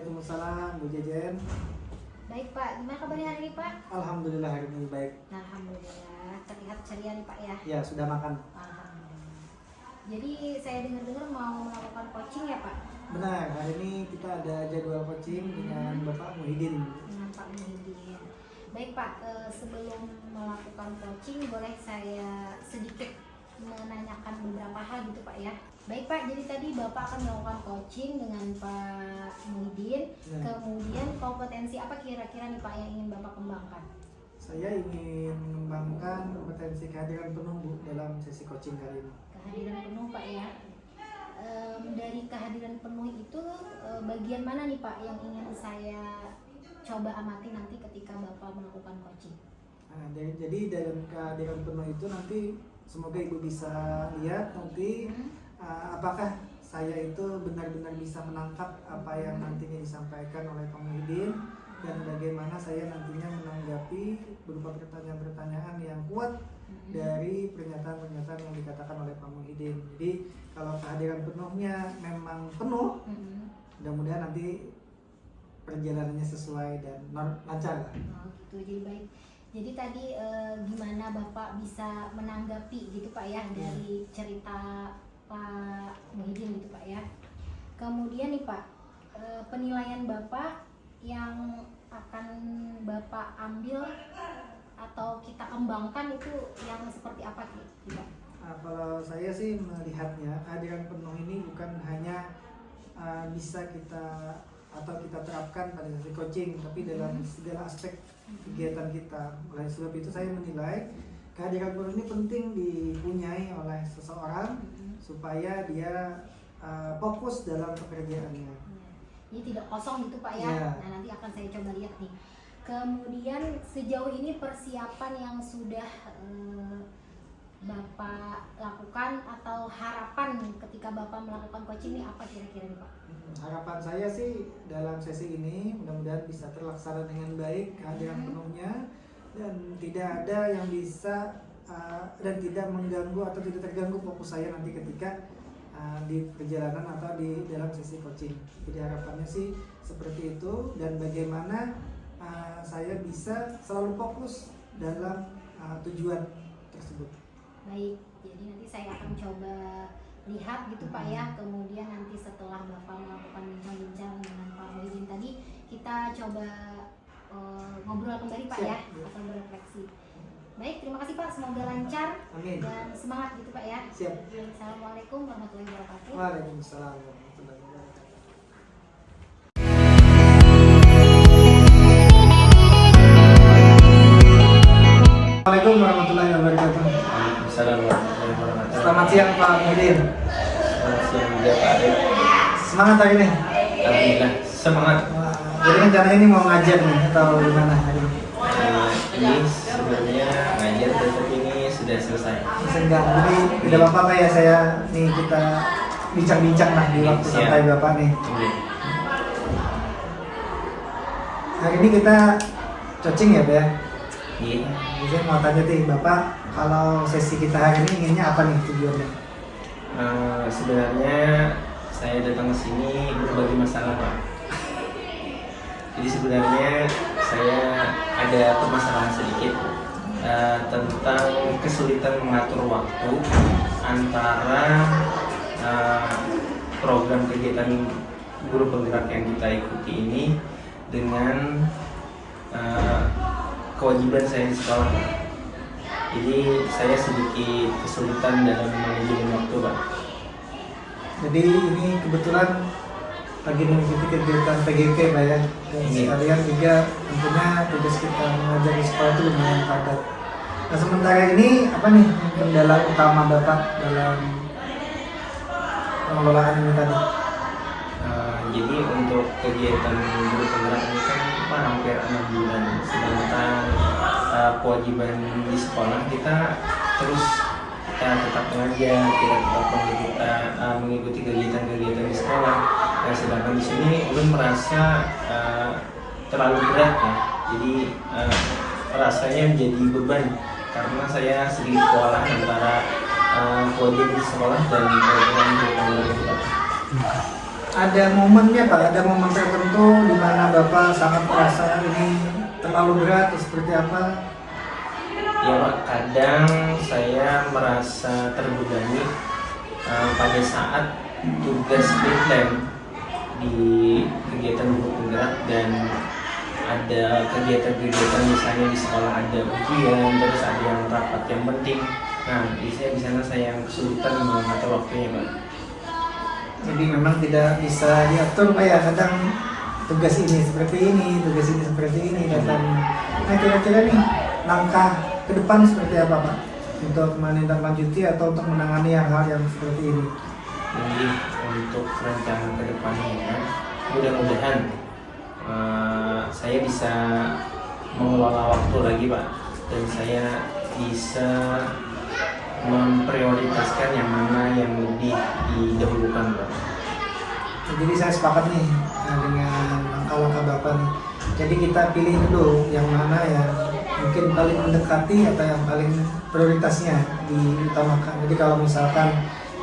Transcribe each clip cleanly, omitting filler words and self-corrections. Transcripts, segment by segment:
Waalaikumsalam, Bu Jejen. Baik Pak, gimana kabarnya hari ini Pak? Alhamdulillah hari ini baik. Alhamdulillah, terlihat ceria nih Pak ya. Ya, sudah makan. Alhamdulillah. Jadi saya dengar-dengar mau melakukan coaching ya Pak? Benar, hari ini kita ada jadwal coaching dengan Bapak Muhyiddin. Dengan Pak Muhyiddin. Baik Pak, sebelum melakukan coaching boleh saya sedikit menanyakan beberapa hal gitu Pak ya. Baik Pak, jadi tadi Bapak akan melakukan coaching dengan Pak Muhyiddin. Ya. Kemudian kompetensi apa kira-kira nih Pak yang ingin Bapak kembangkan? Saya ingin mengembangkan kompetensi kehadiran penuh Bu dalam sesi coaching kali ini. Kehadiran penuh Pak ya. Dari kehadiran penuh itu bagian mana nih Pak yang ingin saya coba amati nanti ketika Bapak melakukan coaching? Nah, jadi dalam kehadiran penuh itu nanti semoga Ibu bisa lihat nanti apakah saya itu benar-benar bisa menangkap apa yang nantinya disampaikan oleh Pak Muhyiddin dan bagaimana saya nantinya menanggapi berupa pertanyaan-pertanyaan yang kuat dari pernyataan-pernyataan yang dikatakan oleh Pak Muhyiddin. Jadi kalau kehadiran penuhnya memang penuh, mudah-mudahan nanti perjalanannya sesuai dan lancar. Oh gitu, jadi baik. Jadi tadi gimana Bapak bisa menanggapi gitu Pak ya dari cerita Pak Muhyiddin gitu Pak ya. Kemudian nih Pak, penilaian Bapak yang akan Bapak ambil atau kita kembangkan itu yang seperti apa gitu Pak? Nah, kalau saya sih melihatnya kehadiran penuh ini bukan hanya bisa kita atau kita terapkan pada sesi coaching, tapi dalam segala aspek kegiatan kita. Oleh sebab itu saya menilai kehadiran penuh ini penting dipunyai oleh seseorang supaya dia fokus dalam pekerjaannya. Jadi tidak kosong gitu Pak ya. Nah nanti akan saya coba lihat nih. Kemudian sejauh ini persiapan yang sudah Bapak lakukan atau harapan ketika Bapak melakukan coaching ini apa kira-kira nih Pak? Harapan saya sih dalam sesi ini mudah-mudahan bisa terlaksana dengan baik kehadiran penuhnya dan tidak ada yang bisa dan tidak mengganggu atau tidak terganggu fokus saya nanti ketika di perjalanan atau di dalam sesi coaching. Jadi harapannya sih seperti itu dan bagaimana saya bisa selalu fokus dalam tujuan tersebut. Baik, jadi nanti saya akan coba lihat gitu Pak ya. Kemudian nanti setelah Bapak melakukan bincang-bincang dengan Pak Muhyiddin tadi, kita coba ngobrol kembali Pak ya, atau berefleksi. Baik, terima kasih Pak, semoga lancar. Amin. Dan semangat gitu Pak ya. Siap. Assalamualaikum warahmatullahi wabarakatuh. Waalaikumsalam warahmatullahi wabarakatuh. Assalamualaikum warahmatullahi wabarakatuh. Waalaikumsalam warahmatullahi wabarakatuh. Selamat siang Pak Muhyiddin. Selamat siang juga Pak Adek. Semangat hari ini. Alhamdulillah semangat. Wah, jadi rencana ini mau ngajar nih atau gimana hari ini? Ini sebenarnya ngajar tapi ini sudah selesai. Senggang. Jadi tidak apa-apa ya saya nih kita bincang-bincang lah di waktu Siap. santai Bapak nih. Oke. Hari ini kita coaching ya Pak ya? Iya. Jadi saya mau tanya nih Bapak, kalau sesi kita hari ini inginnya apa nih tujuannya? Sebenarnya saya datang ke sini berbagi masalah Pak. Jadi sebenarnya saya ada permasalahan sedikit tentang kesulitan mengatur waktu antara program kegiatan guru penggerak yang kita ikuti ini dengan kewajiban saya di sekolah. Jadi saya sedikit kesulitan dalam manajemen waktu Pak. Jadi ini kebetulan lagi mengikuti kegiatan PGP Pak ya. Dan sekalian juga tentunya tugas kita mengajar di sekolah itu lumayan padat. Nah sementara ini apa nih kendala utama Bapak dalam pengelolaan ini tadi? Jadi untuk kegiatan guru penggerak ini kan hampir 6 bulan. Sedangkan kewajiban di sekolah kita terus kita tetap mengajar, kita tetap mengikuti kegiatan-kegiatan di sekolah. Nah, sedangkan di sini ulun merasa terlalu berat ya. Jadi rasanya menjadi beban karena saya sedikit kewalahan antara kewajiban di sekolah dan kewajiban di sekolah kita. ada momennya Pak, ada momen tertentu di mana Bapak sangat merasa ini terlalu berat atau seperti apa? Ya Pak, kadang saya merasa terbebani pada saat tugas deadline di kegiatan guru penggerak dan ada kegiatan-kegiatan misalnya di sekolah ada ujian, terus ada yang rapat yang penting. Nah, biasanya di sana saya yang kesulitan mengatur waktunya Pak. Jadi memang tidak bisa diatur Pak ya, kadang tugas ini seperti ini, tugas ini seperti ini datang. Nah kira-kira nih langkah ke depan seperti apa Pak? Untuk menindaklanjuti atau untuk menangani hal-hal yang seperti ini? Jadi untuk rencana ke depannya, mudah-mudahan saya bisa mengelola waktu lagi Pak, dan saya bisa memprioritaskan yang mana yang lebih didahulukan Pak. Jadi saya sepakat nih dengan langkah-langkah Bapak nih. Jadi kita pilih dulu yang mana yang mungkin paling mendekati atau yang paling prioritasnya diutamakan. Jadi kalau misalkan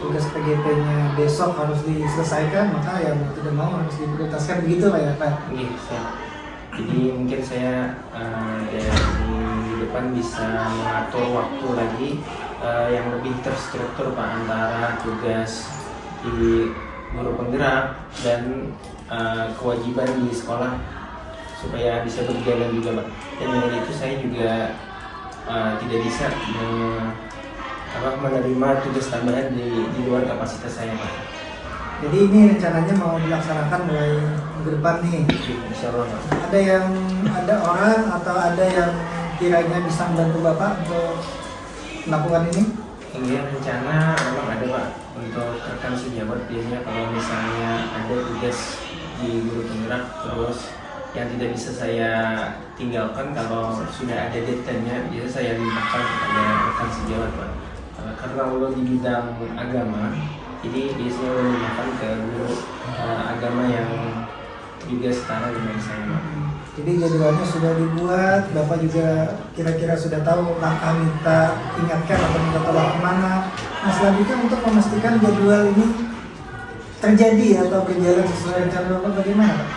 tugas PGP-nya besok harus diselesaikan, maka ya mau tidak mau harus diprioritaskan, begitu Pak ya Pak? Iya, siap. Jadi mungkin saya dari depan bisa mengatur waktu lagi yang lebih terstruktur Pak, antara tugas di guru penggerak dan kewajiban di sekolah supaya bisa berjalan juga Pak. Dan dengan itu saya juga tidak bisa menerima tugas tambahan di luar kapasitas saya Pak. Jadi ini rencananya mau dilaksanakan mulai minggu depan nih. Insya Allah Pak. Ada orang atau ada yang kiranya bisa membantu Bapak untuk melakukan ini? Ini rencana memang ada Pak, untuk rekan sejawat. Biasanya kalau misalnya ada tugas di guru penggerak terus yang tidak bisa saya tinggalkan, kalau sudah ada deadline-nya biasanya saya limpahkan kepada rekan sejawat Pak. Karena Allah di bidang agama, jadi biasanya Allah limpahkan ke guru agama yang juga setara dengan saya Pak. Jadi jadwalnya sudah dibuat, Bapak juga kira-kira sudah tahu langkah minta ingatkan atau minta tolong kemana. Nah selanjutnya untuk memastikan jadwal ini terjadi atau berjalan sesuai rencana Bapak bagaimana Pak?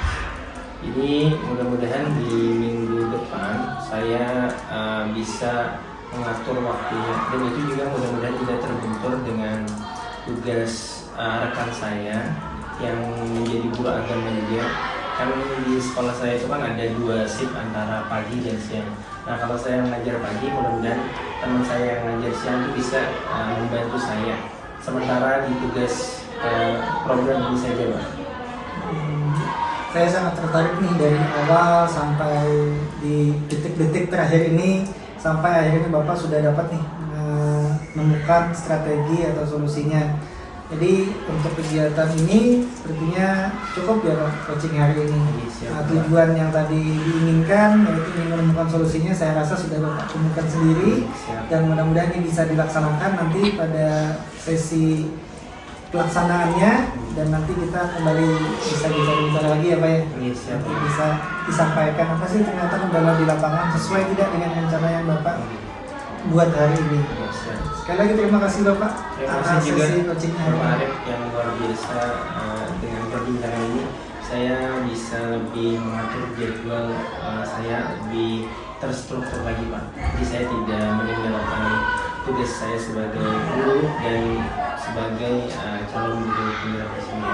Jadi mudah-mudahan di minggu depan saya bisa mengatur waktunya, dan itu juga mudah-mudahan tidak terbentur dengan tugas rekan saya yang menjadi guru agama juga. Kan di sekolah saya itu kan ada 2 shift antara pagi dan siang. Nah kalau saya mengajar pagi, mudah-mudahan teman saya yang mengajar siang itu bisa membantu saya. Sementara di tugas program ini saja Pak. Saya sangat tertarik nih dari awal sampai di detik-detik terakhir ini, sampai akhirnya Bapak sudah dapat nih menemukan strategi atau solusinya. Jadi untuk kegiatan ini sepertinya cukup ya Pak, coaching hari ini. Nah, tujuan yang tadi diinginkan yaitu ingin menemukan solusinya, saya rasa sudah Bapak temukan sendiri. Dan mudah-mudahan ini bisa dilaksanakan nanti pada sesi pelaksanaannya, dan nanti kita kembali bisa bicara lagi ya Pak ya. Nanti bisa disampaikan apa sih ternyata kendala di lapangan sesuai tidak dengan rencana yang Bapak buat hari ini. Sekali lagi terima kasih Bapak atas sesi coaching hari ini. Arif yang luar biasa, dengan perbincangan ini saya bisa lebih mengatur jadwal saya lebih terstruktur lagi Pak. Jadi saya tidak meninggalkan tugas saya sebagai guru dan sebagai calon guru penggerak di sini.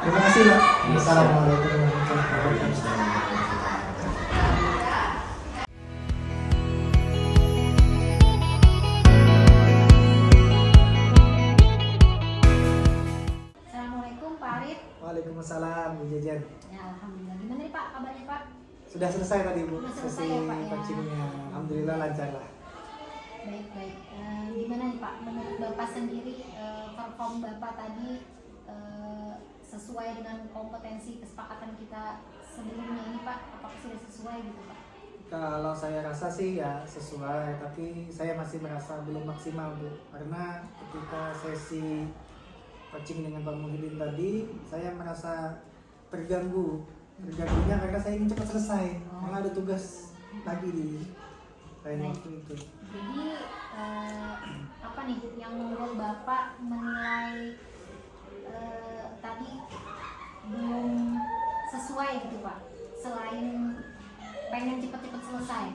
Terima kasih Pak. Assalamualaikum warahmatullahi wabarakatuh. Assalamualaikum Pak Arif. Waalaikumsalam Bu Jajan. Ya alhamdulillah. Gimana nih Pak kabarnya Pak? Sudah selesai tadi Bu Sudah selesai sesi ya, Pak, ya. coachingnya. Alhamdulillah lancar lah. Baik. Gimana nih Pak menurut Bapak sendiri, perform Bapak tadi sesuai dengan kompetensi kesepakatan kita sebelumnya ini Pak? Apakah sudah sesuai gitu Pak? Kalau saya rasa sih ya sesuai, tapi saya masih merasa belum maksimal Bu. Karena ketika sesi coaching dengan Pak Muhyiddin tadi, saya merasa terganggu. Terganggunya karena saya ingin cepat selesai, malah ada tugas lagi di lain waktu itu. Jadi apa nih yang membuat Bapak menilai tadi sesuai gitu Pak, selain pengen cepet-cepet selesai?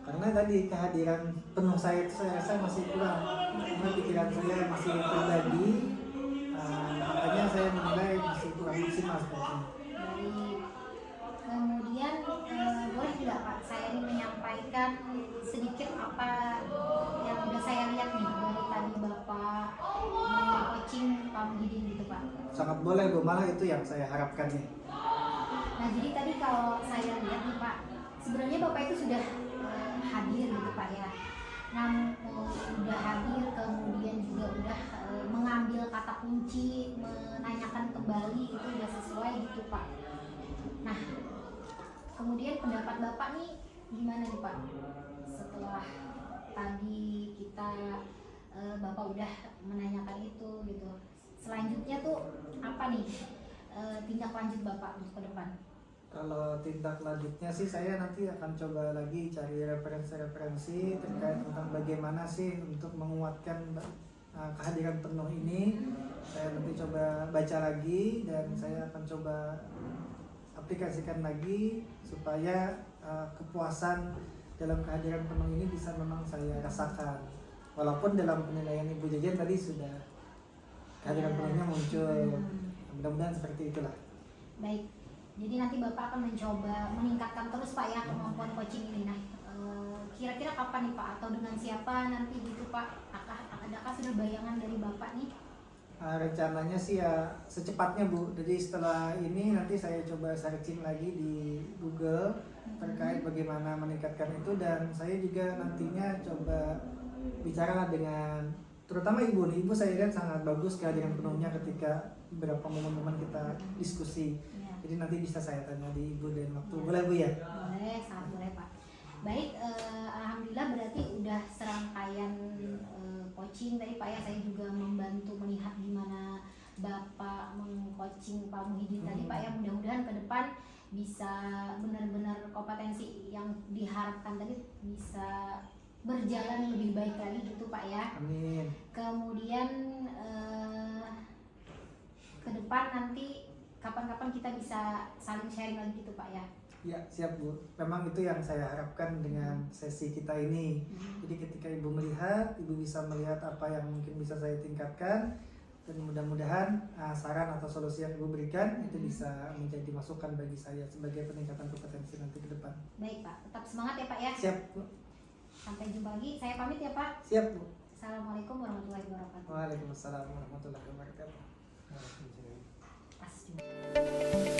Karena tadi kehadiran penuh saya itu saya rasa masih kurang, karena pikiran saya masih terbagi, makanya saya menilai masih kurang maksimal sepertinya. Baik. Kemudian boleh nggak Pak saya ini menyampaikan sedikit apa yang udah saya lihat nih dari tadi Bapak coaching Pak Muhyiddin gitu Pak. Sangat boleh Bu, malah itu yang saya harapkan nih. Nah jadi tadi kalau saya lihat nih Pak, sebenarnya Bapak itu sudah hadir gitu Pak ya. Nah udah hadir, kemudian juga udah mengambil kata kunci, menanyakan kembali itu udah sesuai gitu Pak. Nah kemudian pendapat Bapak nih gimana nih Pak? Setelah tadi kita Bapak udah menanyakan itu gitu. Selanjutnya tuh apa nih tindak lanjut Bapak untuk ke depan? Kalau tindak lanjutnya sih saya nanti akan coba lagi cari referensi-referensi terkait tentang bagaimana sih untuk menguatkan kehadiran penuh ini. Saya nanti coba baca lagi dan saya akan coba aplikasikan lagi supaya kepuasan dalam kehadiran penuh ini bisa memang saya rasakan. Walaupun dalam penilaian Ibu Jajan tadi sudah kehadiran penuhnya muncul. Mudah-mudahan seperti itulah. Baik. Jadi nanti Bapak akan mencoba meningkatkan terus Pak ya kemampuan coaching ini. Nah, kira-kira kapan nih Pak atau dengan siapa nanti gitu Pak? Adakah sudah bayangan dari Bapak nih? Rencananya sih ya secepatnya Bu. Jadi setelah ini nanti saya coba searching lagi di Google terkait bagaimana meningkatkan itu, dan saya juga nantinya coba bicara dengan terutama Ibu nih. Ibu saya lihat sangat bagus kehadiran penuhnya ketika beberapa momen-momen kita diskusi. Jadi nanti bisa saya tanya di Ibu dan waktu. Boleh Bu ya? Boleh, sangat boleh Pak. Baik, alhamdulillah berarti udah serangkaian coaching tadi Pak ya. Saya juga membantu melihat gimana Bapak meng-coaching Pak Muhyiddin tadi Pak ya. Mudah-mudahan ke depan bisa benar-benar kompetensi yang diharapkan tadi bisa berjalan lebih baik lagi gitu Pak ya. Amin. Kemudian ke depan nanti kapan-kapan kita bisa saling sharing lagi gitu Pak ya. Ya siap Bu. Memang itu yang saya harapkan dengan sesi kita ini. Jadi ketika Ibu melihat, Ibu bisa melihat apa yang mungkin bisa saya tingkatkan, dan mudah-mudahan saran atau solusi yang Ibu berikan itu bisa menjadi masukan bagi saya sebagai peningkatan kompetensi nanti ke depan. Baik Pak, tetap semangat ya Pak ya. Siap Bu. Sampai jumpa lagi. Saya pamit ya Pak. Siap Bu. Assalamualaikum warahmatullahi wabarakatuh. Waalaikumsalam warahmatullahi wabarakatuh. Pas juga.